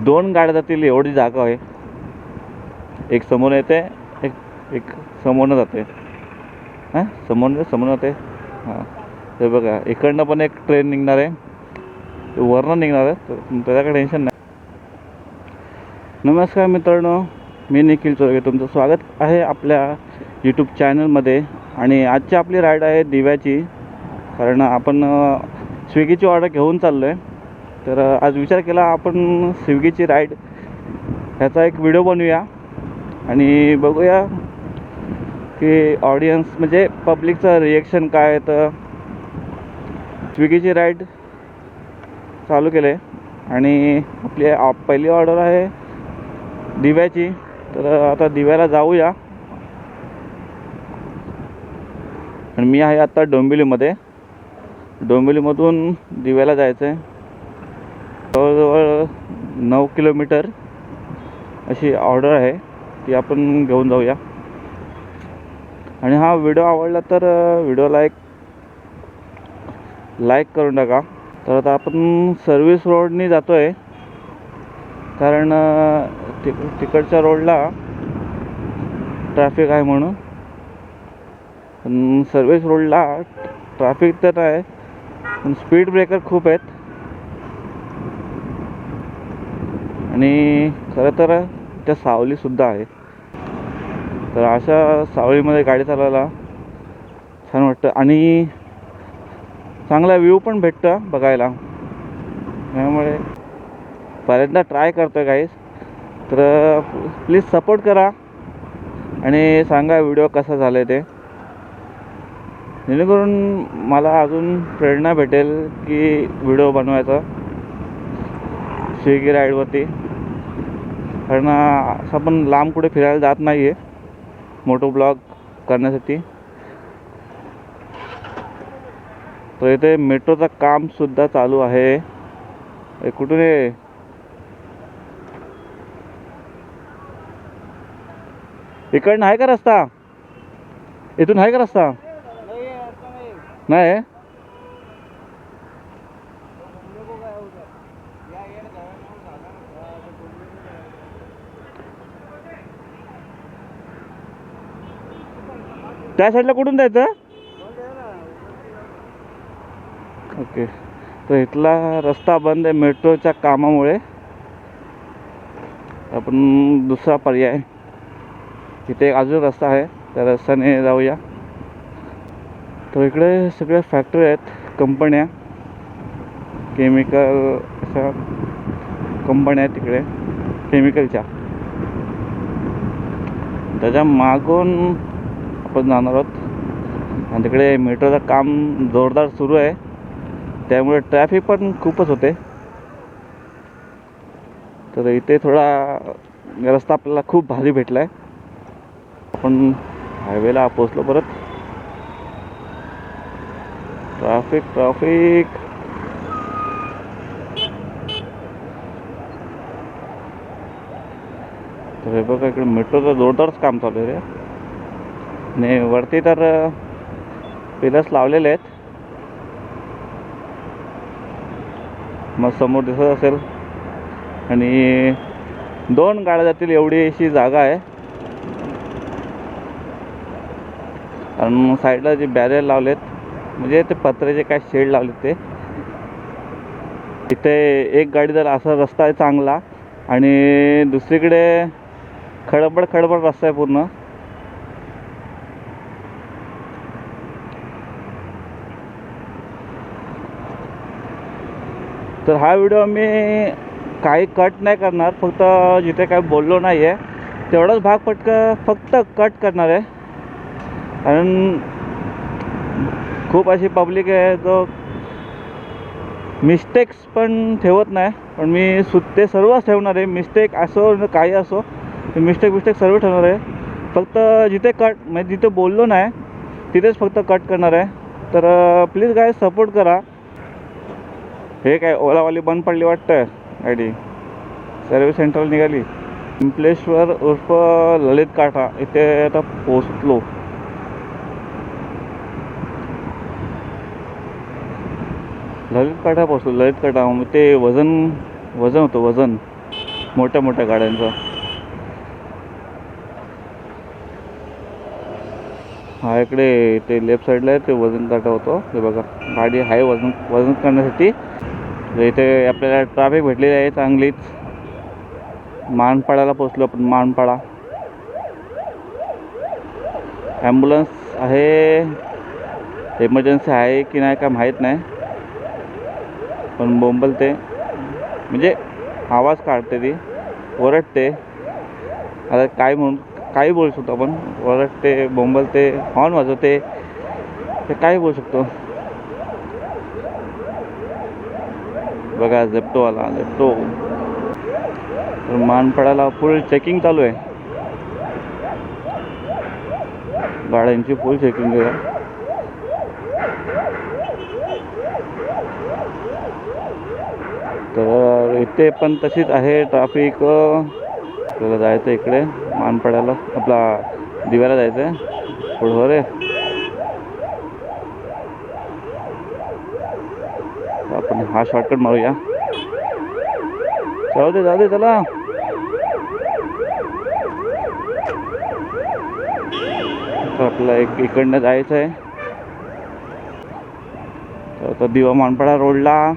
दोन गाड्या जातील एवढी जागा आहे. एक समोर येते, एक एक समोरनं जाते. हां, समोर जाते. हां, ते बघा इकडनं पण एक ट्रेन निघणार आहे, वरनं निघणार आहे, तर त्याचं काही टेन्शन नाही. नमस्कार मित्रांनो, मी निखिल चोरगे, तुमचं स्वागत आहे आपल्या यूट्यूब चॅनलमध्ये. आणि आजची आपली राईड आहे दिव्याची, कारण आपण स्विगीची ऑर्डर घेऊन चाललो आहे. तर आज विचार केला आपण स्विगीची राईड ह्याचा एक व्हिडिओ बनवूया आणि बघूया की ऑडियन्स म्हणजे पब्लिकचं रिॲक्शन काय आहे. तर स्विगीची राईड चालू केलं आहे आणि आपली पहिली ऑर्डर आहे दिव्याची. तर आता दिव्याला जाऊया. आणि मी आहे आता डोंबिवलीमध्ये. डोंबिवलीमधून दिव्याला जायचं आहे. जवळजवळ 9 किलोमीटर अशी ऑर्डर आहे, ती आपण घेऊन जाऊया. आणि हा व्हिडिओ आवडला तर व्हिडिओला लाईक करून टाका. तर आता आपण सर्व्हिस रोडनी जातो आहे, कारण तिकडच्या रोडला ट्रॅफिक आहे म्हणून. पण सर्व्हिस रोडला ट्रॅफिक तर आहे, पण स्पीड ब्रेकर खूप आहेत. आणि खरं तर त्या सावलीसुद्धा आहे. तर अशा सावलीमध्ये गाडी चालवायला छान वाटतं आणि चांगला व्ह्यू पण भेटतं बघायला. त्यामुळे पहिल्यांदा ट्राय करतो आहे गाईस. तर प्लीज सपोर्ट करा आणि सांगा व्हिडिओ कसा झाला आहे ते, जेणेकरून मला अजून प्रेरणा भेटेल की व्हिडिओ बनवायचा स्विगी राईडवरती. कारण असं आपण लांब कुठे फिरायला जात नाही आहे मोटो ब्लॉग करण्यासाठी. तर इथे मेट्रोचं कामसुद्धा चालू आहे. कुठून आहे? इकडनं आहे का रस्ता? इथून आहे का रस्ता? नाही. त्या साईडला कुठून जायचं? ओके. तर इथला रस्ता बंद आहे मेट्रोच्या कामामुळे. आपण दुसरा पर्याय, इथे एक अजून रस्ता आहे, त्या रस्त्याने जाऊया. तर इकडे सगळ्या फॅक्टरी आहेत, कंपन्या, केमिकल अशा कंपन्या आहेत तिकडे केमिकलच्या. त्याच्या मागून आपण जाणार आहोत. आणि तिकडे मेट्रोचं काम जोरदार सुरू आहे, त्यामुळे ट्रॅफिक पण खूपच होते. तर इथे थोडा रस्ता आपल्याला खूप भारी भेटला आहे. आपण हायवेला पोचलो. परत ट्रॅफिक तर हे बघा इकडे मेट्रोचं जोरदारच काम चालू आहे रे. आणि वरती तर पिलर्स लावलेले आहेत, मग समोर दिसत असेल. आणि 2 गाड्या जातील एवढी अशी जागा आहे. आणि साईडला जे बॅरियर लावलेत, म्हणजे ते पत्र्याचे काय शेड लावलेत ते. इथे एक गाडी जर असा रस्ता आहे चांगला, आणि दुसरीकडे खडबड रस्ता आहे पूर्ण. तर हा व्हिडिओ मी काही कट नाही करणार, फक्त जिथे काही बोललो नाही आहे तेवढाच भाग फक्त कट करणार आहे. कारण खूप अशी पब्लिक आहे जो मिस्टेक्स पण ठेवत नाही, पण मी ते सर्वच ठेवणार आहे. मिस्टेक असो काही असो, मिस्टेक सर्व ठेवणार आहे. फक्त जिथे म्हणजे जिथे बोललो नाही तिथेच फक्त कट करणार आहे. तर प्लीज गाईज सपोर्ट करा. हे काय ओलावाली बंद पडली वाटतं गाडी, सर्व्हिस सेंटर निघाली. पिंपलेश्वर उर्फ ललित काठा इथे आता पोचलो. ललित काठा पोचलो. ललित काठा ते वजन होतं. मोठ्या मोठ्या गाड्यांचा. हा इकडे ते लेफ्ट साईडला आहे ते वजन काटा होतो. हे बघा गाडी आहे वजन करण्यासाठी. इथे आपल्याला ट्रॅफिक भेटलेली आहे चांगलीच. मानपाडाला पोचलो आपण. मानपाडा ॲम्ब्युलन्स आहे, इमर्जन्सी आहे की नाही काय माहीत नाही, पण बोंबलते म्हणजे आवाज काढते ती, ओरडते. आता काय म्हणून काही बोलू शकतो आपण. ओरडते, बोंबलते, हॉर्न वाजवते, ते काही बोलू शकतो. बघा झेप्टोवाला झेप्टो. तर मानपाड्याला फुल चेकिंग चालू आहे. गाड्यांची फुल चेकिंग आहे. तर इथे पण तशीच आहे ट्रॅफिक. आपल्याला जायचं इकडे मानपाड्याला, आपला दिव्याला जायचं आहे पुढवर आहे. आपण हा शॉर्टकट मारूया. जाऊ दे चला. तर आपल्याला इकडनं जायचं आहे. तर दिवा मानपाडा रोडला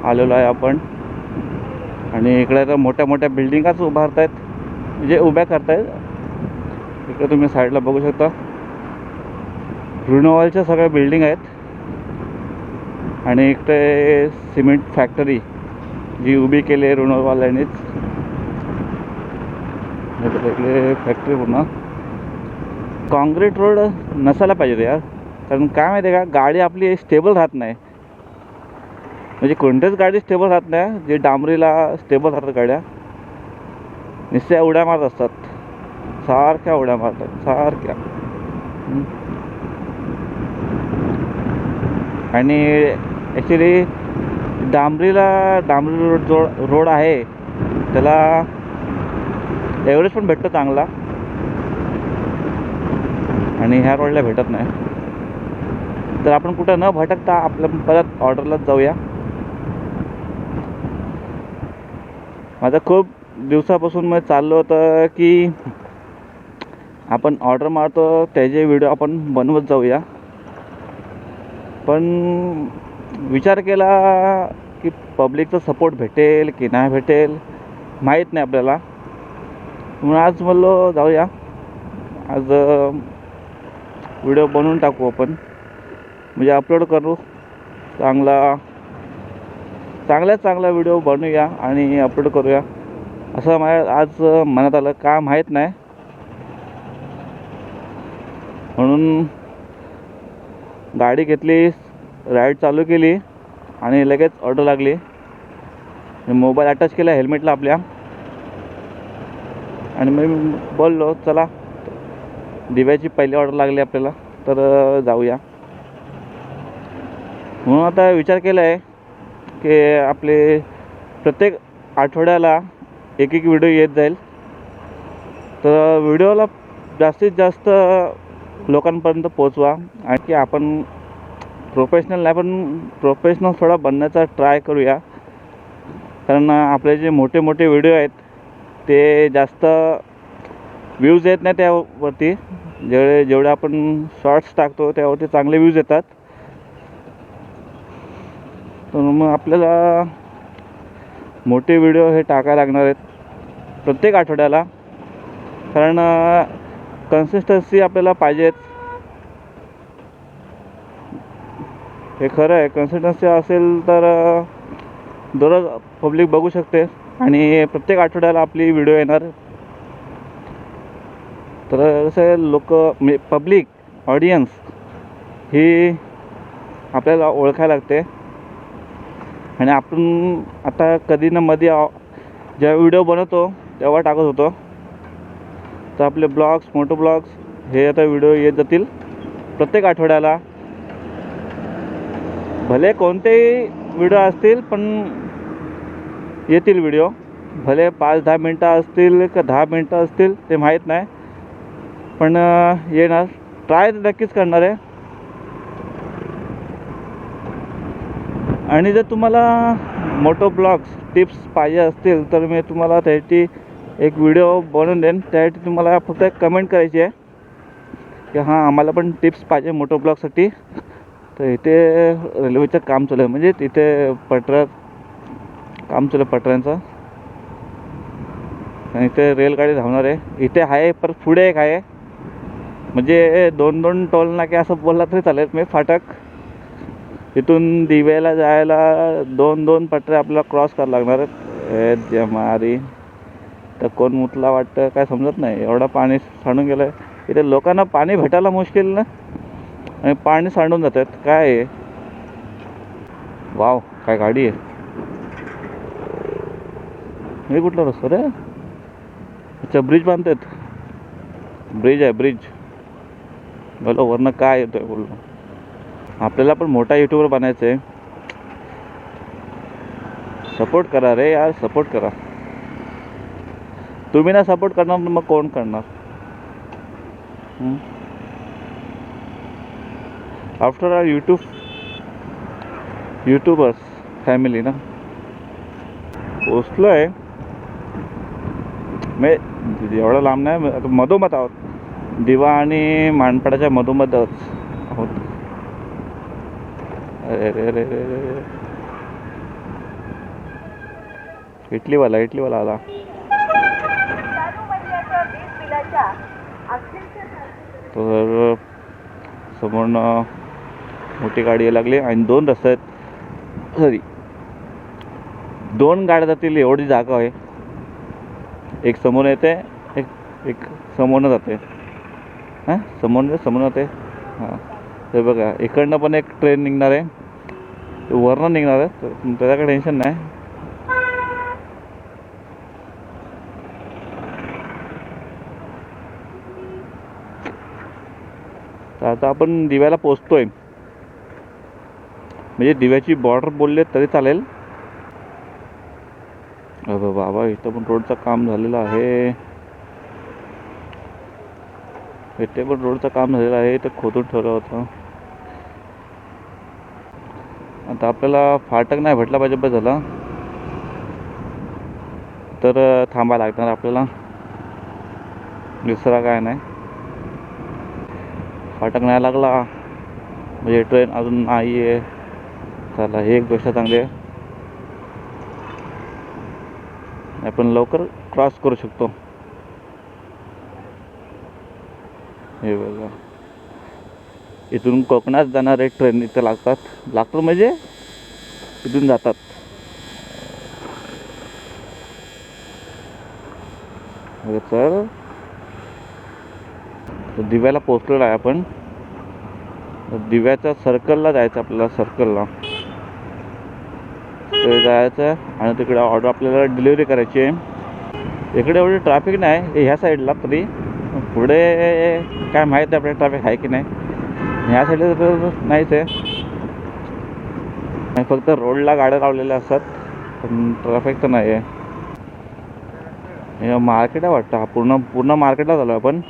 आलेलो आहे आपण. आणि इकडे तर मोठ्या मोठ्या बिल्डिंगाच उभारत आहेत, म्हणजे उभ्या करतायत. इकडे तुम्ही साईडला बघू शकता रुनोवालच्या सगळ्या बिल्डिंग आहेत. आणि इकडे सिमेंट फॅक्टरी जी उभी केली आहे रुनोवाल्यांनीच. इकडे फॅक्टरी पूर्ण. काँक्रीट रोड नसायला पाहिजे यार, कारण काय माहिती आहे का, गाडी आपली स्टेबल राहत नाही. म्हणजे कोणत्याच गाडी स्टेबल राहत नाही. जे डांबरीला स्टेबल राहतात गाड्या नुसत्या उड्या मारत असतात, सारख्या उड्या मारतात सारख्या. आणि ॲक्च्युली डांबरी रोड आहे त्याला ॲव्हरेज पण भेटतं चांगला, आणि ह्या रोडला भेटत नाही. तर आपण कुठं न भटकता आपलं परत ऑर्डरलाच जाऊया. माझं खूप दिवसापासून मग चाललं होतं की आपण ऑर्डर मारतो त्याचे व्हिडिओ आपण बनवत जाऊया. पण विचार केला की पब्लिकचा सपोर्ट भेटेल की नाही भेटेल माहीत नाही आपल्याला. म्हणून आज म्हणलो जाऊया, आज व्हिडिओ बनवून टाकू आपण, म्हणजे अपलोड करू. चांगला व्हिडिओ बनवूया आणि अपलोड करूया असं माझ्या आज मनात आलं. का माहीत नाही, म्हणून गाडी घेतली, राईड चालू केली आणि लगेच ऑर्डर लागली. मोबाईल अटॅच केला हेल्मेटला आपल्या, आणि मी बोललो चला दिव्याची पहिली ऑर्डर लागली आपल्याला, तर जाऊया. म्हणून आता विचार केला आहे की आपले प्रत्येक आठवड्याला एक व्हिडिओ येत जाईल. तर व्हिडिओला जास्तीत जास्त लोकांपर्यंत पोचवा. आणि आपण प्रोफेशनल नाही पण प्रोफेशनल थोडा बनण्याचा ट्राय करूया. कारण आपले जे मोठे मोठे व्हिडिओ आहेत ते जास्त व्ह्यूज येत नाही त्यावरती. जेवढे आपण शॉर्ट्स टाकतो त्यावरती चांगले व्ह्यूज येतात. तर मग आपल्याला मोठे व्हिडिओ हे टाकायला लागणार आहेत प्रत्येक आठवड्याला, कारण कन्सिस्टन्सी आपल्याला पाहिजेच. हे खरं आहे, कन्सिस्टन्सी असेल तर दररोज पब्लिक बघू शकते आणि प्रत्येक आठवड्याला आपली व्हिडिओ येणार. तर कसं लोक म्हणजे पब्लिक ऑडियन्स ही आपल्याला ओळखायला लागते. आणि आपण आता कधी ना मध्ये जेव्हा व्हिडिओ बनवतो तेव्हा टाकत होतो. तर आपले ब्लॉग्स, मोटो ब्लॉग्स हे आता व्हिडिओ येत जातील प्रत्येक आठवड्याला. भले कोणतेही व्हिडिओ असतील पण येतील व्हिडिओ. भले 5-10 मिनटं असतील का 10 मिनटं असतील ते माहीत नाही, पण येणार. ट्राय नक्कीच करणार आहे. आणि जर तुम्हाला मोटो ब्लॉग्स टिप्स पाहिजे असतील तर मी तुम्हाला त्यासाठी एक व्हिडिओ बनवून देईन. त्यासाठी तुम्हाला फक्त एक कमेंट करायची आहे की हां आम्हाला पण टिप्स पाहिजे मोटो ब्लॉगसाठी. तर इथे रेल्वेचं काम चालू आहे, म्हणजे तिथे पटऱ्यात काम चालू आहे पटऱ्यांचं, आणि इथे रेलगाडी धावणार आहे. इथे आहे पर पुढे एक आहे, म्हणजे 2-2 टोल नाके असं बोलला तरी चालेल. मी फाटक इथून दिव्याला जायला 2-2 पटऱ्या आपल्याला क्रॉस करावं लागणार आहेत. जमारी तर कोण मुतला वाटतं काय समजत नाही, एवढं पाणी सांडून गेलं आहे. इथे लोकांना पाणी भेटायला मुश्किल ना, आणि पाणी सांडून जातात. काय आहे वाव, काय गाडी आहे. हे कुठला रस्ता रे? अच्छा ब्रिज बांधतात. ब्रिज आहे ब्रिज. बोलो वरनं काय येतोय बोललो. आपल्याला पण मोठा यूट्यूबर बनायचं आहे. सपोर्ट करा रे यार, सपोर्ट करा. तुम्ही ना सपोर्ट करणार मग कोण करणार? आफ्टर ऑल यूट्यूबर्स फॅमिली ना. पोचलो आहे मी, एवढं लांब नाही, आता मधोमध आहोत. दिवा आणि मानपाडाच्या मधोमधच आहोत. अरे रे रे रे रे, इटलीवाला आला. तर समोरनं मोठी गाडी यायला लागली आणि 2 रस्ते आहेत. सॉरी 2 गाड्या जातील एवढी जागा आहे. एक समोर येते, एक समोरनं जाते. हां समोर जाते. हां ते बघा इकडनं पण एक ट्रेन निघणार आहे, वरनं निघणार आहे, त्याच्याकडे टेन्शन नाही. तर आता आपण दिव्याला पोचतोय, म्हणजे दिव्याची बॉर्डर बोलले तरी चालेल. अरे बाबा इथं पण रोडचं काम झालेलं आहे. इथे पण रोडचं काम झालेलं आहे. इथं खोदून ठेवलं होतं. आता आपल्याला फाटक नाही भेटला पाहिजे बस झाला, तर थांबायला लागणार आपल्याला, दुसरा काय नाही. फाटक नाही लागला म्हणजे ट्रेन अजून नाही आहे. चला ही एक गोष्ट चांगली आहे, आपण लवकर क्रॉस करू शकतो. हे बघा इथून कोकणात जाणारे ट्रेन इथे लागतात म्हणजे इथून जातात. तर दिव्याला पोचलेलो आहे आपण. दिव्याच्या सर्कलला जायचं आपल्याला, सर्कलला ते जायचं आणि तिकडे ऑर्डर आपल्याला डिलिव्हरी करायची आहे. इकडे एवढी ट्रॅफिक नाही ह्या साईडला, तरी पुढे काय माहीत आहे आपल्याला ट्रॅफिक आहे की नाही. ह्या साईडला तर नाहीच आहे, फक्त रोडला गाड्या लावलेल्या असतात, पण ट्रॅफिक तर नाही आहे. हे मार्केट आहे वाटतं, हा पूर्ण मार्केटला झालो आपण.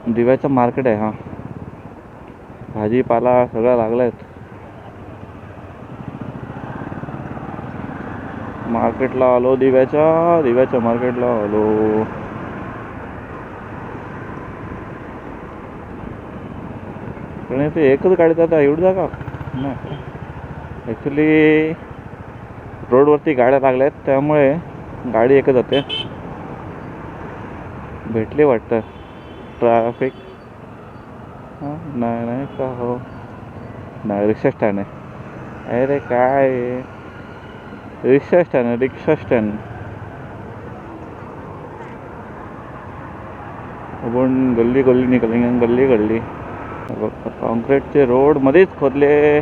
दिव्याचं मार्केट आहे हा, भाजीपाला सगळं लागलं आहे. मार्केटला आलो, दिव्याच्या मार्केटला आलो. पण ते एकच गाडी जाता एवढी जागा नाही. ॲक्च्युली रोडवरती गाड्या लागल्या आहेत त्यामुळे गाडी एकच जाते. भेटली वाटतं ट्रॅफिक. हां नाही का, हो नाही रिक्षा स्टँड आहे. अरे काय रिक्षा स्टँड आपण गल्ली निघाली. गल्ली कॉन्क्रीटचे रोड मध्येच खोदले.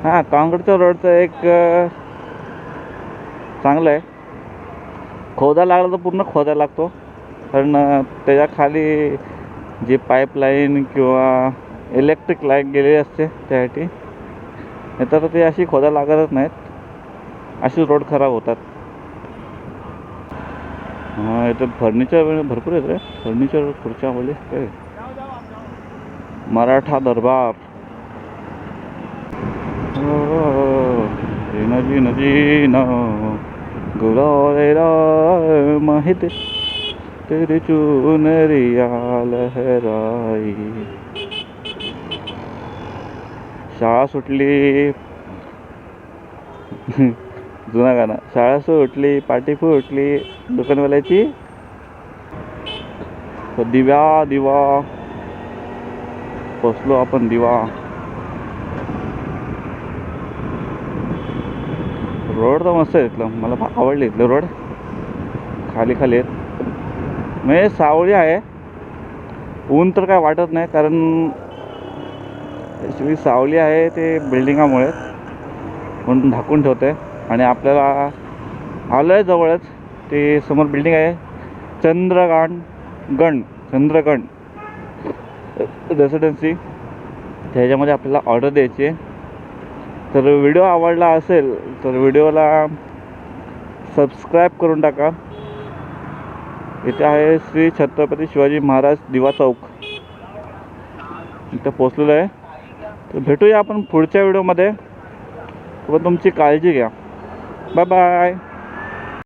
हां कॉन्क्रीटच्या रोडचं एक चांगलं आहे, खोदायला लागलं तर पूर्ण खोदायला लागतो, कारण त्याच्या खाली जी पाईपलाईन किंवा इलेक्ट्रिक लाईन गेलेली असते त्यासाठी. नाही तर ते अशी खोदायला लागतच नाहीत, अशी रोड खराब होतात. हां इथं फर्निचर भरपूर आहेत रे, फर्निचर खुर्च्या वगैरे काय. मराठा दरबार. जीना जीना जीना गुलालेला माहित तेरी चुनरिया लहराई. शाळा सुटली. जुना गाणं. शाळा सुटली पाटी फुटली दुकानवाल्याची. दिवा दिवा पोचलो आपण दिवा. रोड तर मस्त आहे इथलं. मला आवडले इथलं रोड. खाली खाली आहेत म्हणजे सावळी आहे. ऊन तर काय वाटत नाही कारण ॲक्च्युली सावली आहे ते बिल्डिंगामुळे म्हणून झाकून ठेवते. आणि आपल्याला आलं आहे जवळच ते समोर बिल्डिंग आहे चंद्रगण रेसिडेन्सी. त्याच्यामध्ये आपल्याला ऑर्डर द्यायची आहे. तर व्हिडिओ आवडला असेल तर व्हिडिओला सबस्क्राईब करून टाका. इथे आहे श्री छत्रपती शिवाजी महाराज दिवा चौक. इथं पोचलेलं आहे. तर भेटूया आपण पुढच्या व्हिडिओमध्ये. तुमची काळजी घ्या. Bye bye.